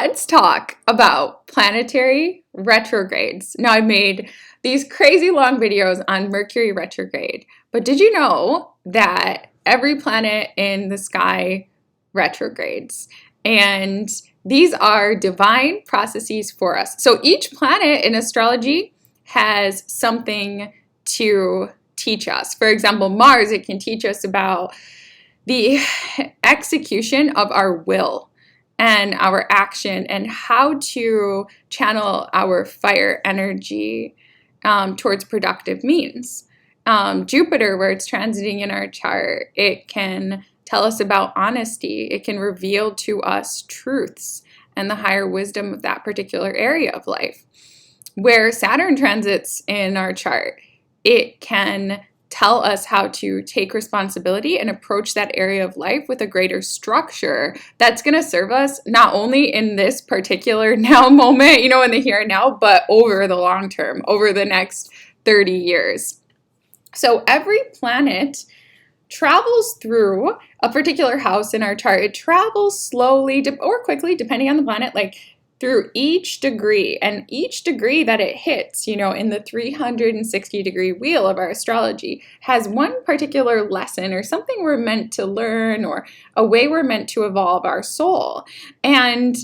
let's talk about planetary retrogrades. Now, I made these crazy long videos on Mercury retrograde, but did you know that every planet in the sky retrogrades? And these are divine processes for us. So each planet in astrology has something to teach us. For example, Mars, it can teach us about the execution of our will and our action and how to channel our fire energy towards productive means. Jupiter, where it's transiting in our chart, it can tell us about honesty. It can reveal to us truths and the higher wisdom of that particular area of life. Where Saturn transits in our chart, it can tell us how to take responsibility and approach that area of life with a greater structure that's going to serve us not only in this particular now moment, in the here and now, but over the long term, over the next 30 years. So every planet travels through a particular house in our chart. It travels slowly or quickly, depending on the planet, through each degree, and each degree that it hits, in the 360-degree wheel of our astrology has one particular lesson or something we're meant to learn or a way we're meant to evolve our soul. And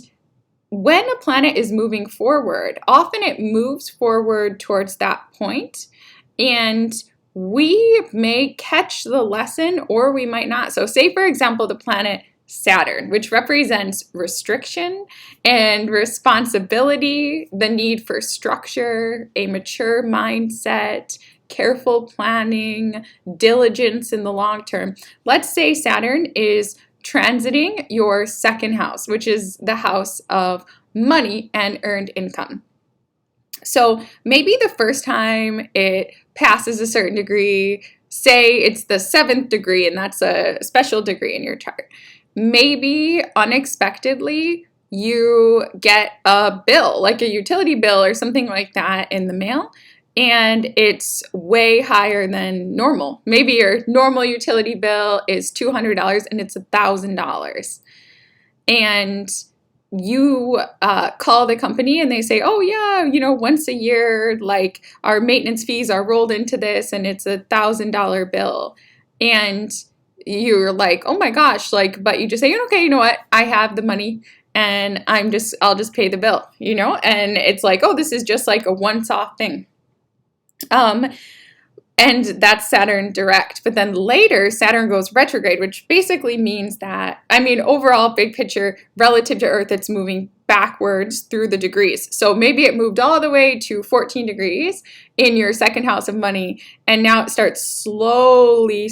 when a planet is moving forward, often it moves forward towards that point, and we may catch the lesson or we might not. So say, for example, the planet Saturn, which represents restriction and responsibility, the need for structure, a mature mindset, careful planning, diligence in the long term. Let's say Saturn is transiting your second house, which is the house of money and earned income. So maybe the first time it passes a certain degree, say it's the 7th degree, and that's a special degree in your chart. Maybe unexpectedly you get a bill, like a utility bill or something like that in the mail, and it's way higher than normal. Maybe your normal utility bill is $200 and it's $1,000. And you call the company and they say, oh yeah, once a year, our maintenance fees are rolled into this and it's $1,000 bill. And you're like, oh my gosh, but you just say, okay, you know what? I have the money and I'll just pay the bill, and it's like, oh, this is just like a once-off thing. And that's Saturn direct. But then later, Saturn goes retrograde, which basically means that, overall, big picture, relative to Earth, it's moving backwards through the degrees. So maybe it moved all the way to 14 degrees in your second house of money, and now it starts slowly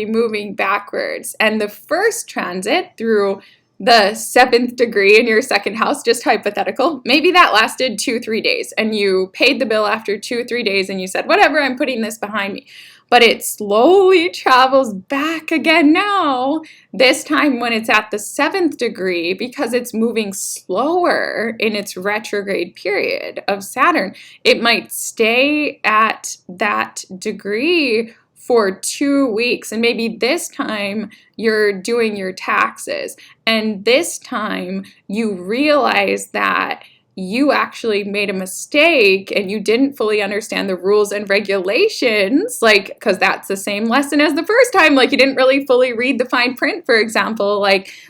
moving backwards. And the first transit through the 7th degree in your second house, just hypothetical, maybe that lasted 2-3 days and you paid the bill after 2-3 days and you said, whatever, I'm putting this behind me. But it slowly travels back again now, this time when it's at the 7th degree, because it's moving slower in its retrograde period of Saturn. It might stay at that degree for 2 weeks, and maybe this time you're doing your taxes, and this time you realize that you actually made a mistake and you didn't fully understand the rules and regulations, because that's the same lesson as the first time, you didn't really fully read the fine print, for example,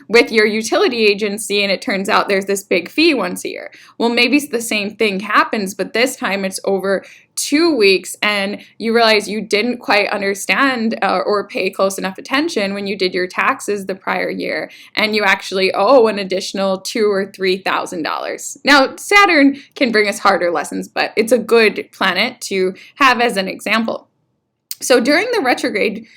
with your utility agency, and it turns out there's this big fee once a year. Well, maybe the same thing happens, but this time it's over 2 weeks and you realize you didn't quite understand or pay close enough attention when you did your taxes the prior year, and you actually owe an additional $2,000 or $3,000. Now, Saturn can bring us harder lessons, but it's a good planet to have as an example. So during the retrograde,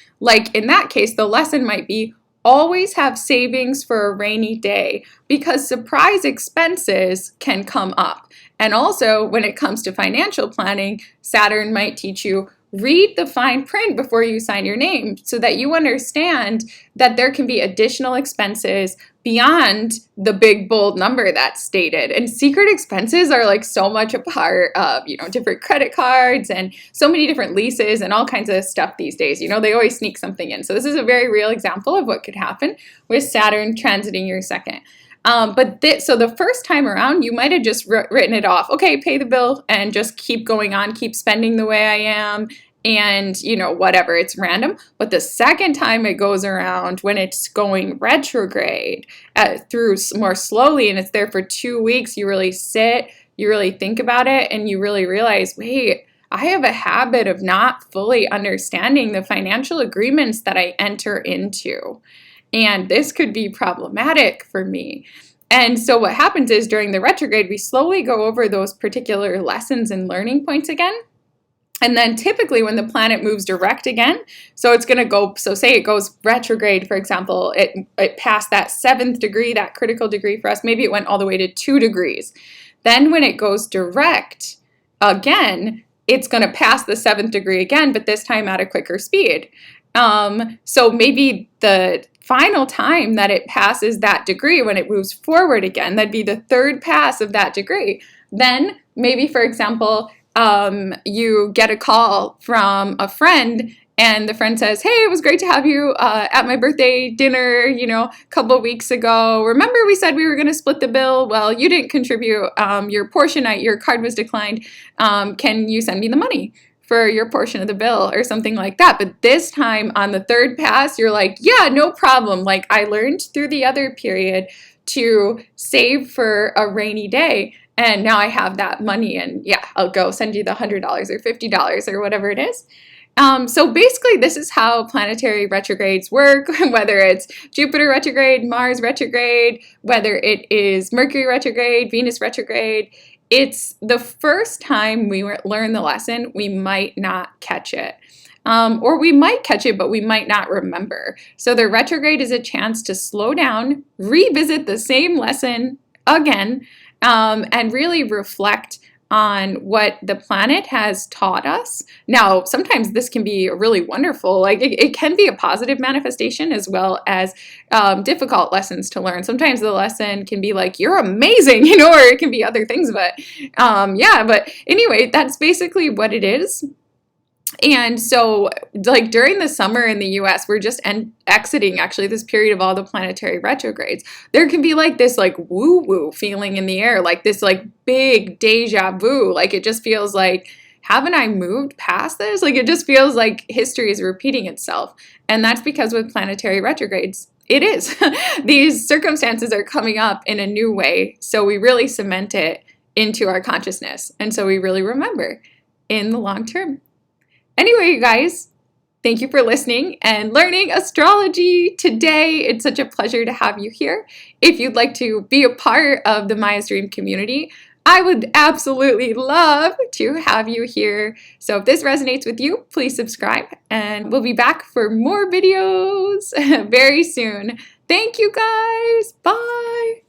in that case, the lesson might be always have savings for a rainy day, because surprise expenses can come up. And also, when it comes to financial planning, Saturn might teach you, read the fine print before you sign your name so that you understand that there can be additional expenses beyond the big, bold number that's stated. And secret expenses are so much a part of, different credit cards and so many different leases and all kinds of stuff these days. They always sneak something in. So this is a very real example of what could happen with Saturn transiting your second. So the first time around, you might have just written it off. Okay, pay the bill and just keep going on, keep spending the way I am, and you know, whatever, it's random. But the second time it goes around, when it's going retrograde through more slowly, and it's there for 2 weeks, you really sit, you really think about it, and you really realize, wait, I have a habit of not fully understanding the financial agreements that I enter into. And this could be problematic for me. And so what happens is during the retrograde, we slowly go over those particular lessons and learning points again. And then typically when the planet moves direct again, so it's going to go, so say it goes retrograde, for example, it passed that 7th degree, that critical degree for us, maybe it went all the way to 2 degrees. Then when it goes direct again, it's going to pass the 7th degree again, but this time at a quicker speed. So maybe the final time that it passes that degree, when it moves forward again, that'd be the 3rd pass of that degree. Then maybe, for example, you get a call from a friend, and the friend says, hey, it was great to have you at my birthday dinner, you know, a couple of weeks ago. Remember we said we were going to split the bill? Well, you didn't contribute your portion, your card was declined. Can you send me the money for your portion of the bill or something like that? But this time on the 3rd pass, you're like, yeah, no problem. Like, I learned through the other period to save for a rainy day, and now I have that money, and yeah, I'll go send you the $100 or $50 or whatever it is. So basically, this is how planetary retrogrades work, whether it's Jupiter retrograde, Mars retrograde, whether it is Mercury retrograde, Venus retrograde. It's the first time we learn the lesson, we might not catch it. Or we might catch it, but we might not remember. So the retrograde is a chance to slow down, revisit the same lesson again, and really reflect on what the planet has taught us. Now, sometimes this can be really wonderful. Like it can be a positive manifestation as well as difficult lessons to learn. Sometimes the lesson can be like, you're amazing, you know, or it can be other things. But yeah, but anyway, that's basically what it is. And so, like, during the summer in the US, we're just exiting actually this period of all the planetary retrogrades. There can be like this like woo-woo feeling in the air, like this like big deja vu. Like it just feels like, haven't I moved past this? Like it just feels like history is repeating itself. And that's because with planetary retrogrades, it is. These circumstances are coming up in a new way. So we really cement it into our consciousness. And so we really remember in the long term. Anyway, you guys, thank you for listening and learning astrology today. It's such a pleasure to have you here. If you'd like to be a part of the Maya's Dream community, I would absolutely love to have you here. So if this resonates with you, please subscribe, and we'll be back for more videos very soon. Thank you guys. Bye.